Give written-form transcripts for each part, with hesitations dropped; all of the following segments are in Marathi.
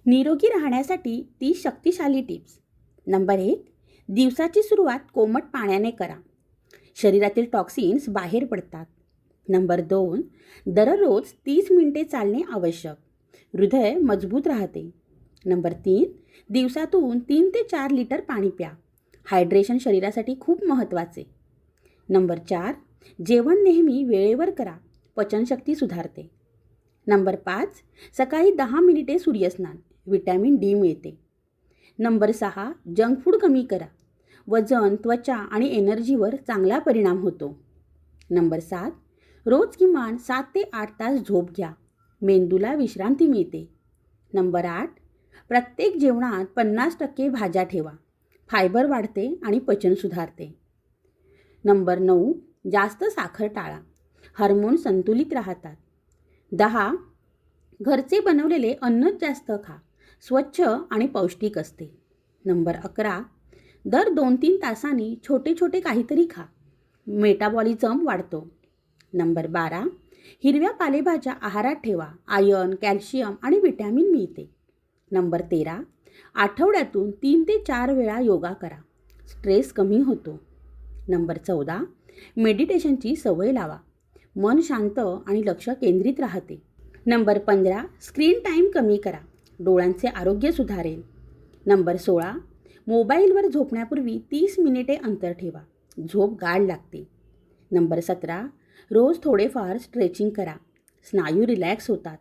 निरोगी राहण्यासाठी 30 शक्तिशाली टिप्स. नंबर 1. दिवसाची सुरुवात कोमट पाण्याने करा. शरीरातील टॉक्सिन्स बाहेर पडतात. नंबर 2. दररोज 30 मिनिटे चालणे आवश्यक. हृदय मजबूत राहते. नंबर 3. दिवसातून 3 ते 4 लिटर पाणी प्या. हायड्रेशन शरीरासाठी खूप महत्त्वाचे. नंबर 4. जेवण नेहमी वेळेवर करा. पचनशक्ती सुधारते. नंबर 5. सकाळी 10 मिनिटे सूर्यस्नान. विटॅमिन डी मिळते. नंबर 6. जंक फूड कमी करा. वजन, त्वचा आणि एनर्जीवर चांगला परिणाम होतो. नंबर 7. रोज किमान 7 ते 8 तास झोप घ्या. मेंदूला विश्रांती मिळते. नंबर 8. प्रत्येक जेवणात 50% भाज्या ठेवा. फायबर वाढते आणि पचन सुधारते. नंबर 9. जास्त साखर टाळा. हार्मोन संतुलित राहतात. 10. घरचे बनवलेले अन्नच जास्त खा. स्वच्छ आणि पौष्टिक असते. नंबर 11. दर 2-3 तासांनी छोटे छोटे काहीतरी खा. मेटाबॉलिझम वाढतो. नंबर 12. हिरव्या पालेभाज्या आहारात ठेवा. आयर्न, कॅल्शियम आणि विटॅमिन मिळते. नंबर 13. आठवड्यातून 3 ते 4 वेळा योगा करा. स्ट्रेस कमी होतो. नंबर 14. मेडिटेशनची सवय लावा. मन शांत आणि लक्ष केंद्रित राहते. नंबर 15. स्क्रीन टाईम कमी करा. डोळ्यांचे आरोग्य सुधारेल. नंबर 16. मोबाईलवर झोपण्यापूर्वी 30 मिनिटे अंतर ठेवा. झोप गाढ लागते. नंबर 17. रोज थोडेफार स्ट्रेचिंग करा. स्नायू रिलॅक्स होतात.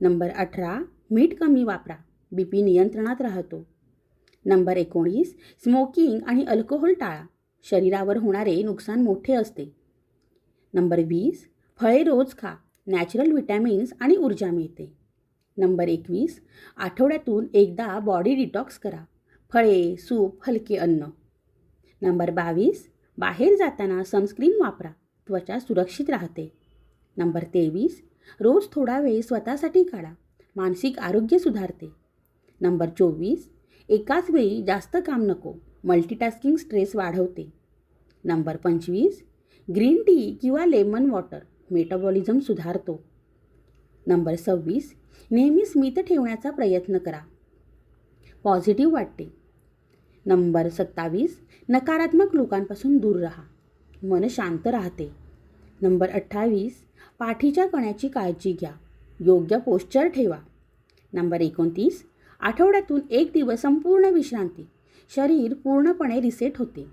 नंबर 18. मीठ कमी वापरा. BP नियंत्रणात राहतो. नंबर 19. स्मोकिंग आणि अल्कोहोल टाळा. शरीरावर होणारे नुकसान मोठे असते. नंबर 20. फळे रोज खा. नॅचरल विटॅमिन्स आणि ऊर्जा मिळते. नंबर 21. आठवड्यातून एकदा बॉडी डिटॉक्स करा. फळे, सूप, हलके अन्न. नंबर 22. बाहेर जाताना सनस्क्रीन वापरा. त्वचा सुरक्षित राहते. नंबर 23. रोज थोडा वेळ स्वतःसाठी काढा. मानसिक आरोग्य सुधारते. नंबर 24. एकाच वेळी जास्त काम नको. मल्टीटास्किंग स्ट्रेस वाढवते. नंबर 25. ग्रीन टी किंवा लेमन वॉटर मेटाबॉलिझम सुधारतो. नंबर 26. नेहमी स्मित ठेवण्याचा प्रयत्न करा. पॉझिटिव्ह वाटते. नंबर 27. नकारात्मक लोकांपासून दूर राहा. मन शांत राहते. नंबर 28. पाठीच्या कण्याची काळजी घ्या. योग्य पोश्चर ठेवा. नंबर 29. आठवड्यातून 1 दिवस संपूर्ण विश्रांती. शरीर पूर्णपणे रिसेट होते.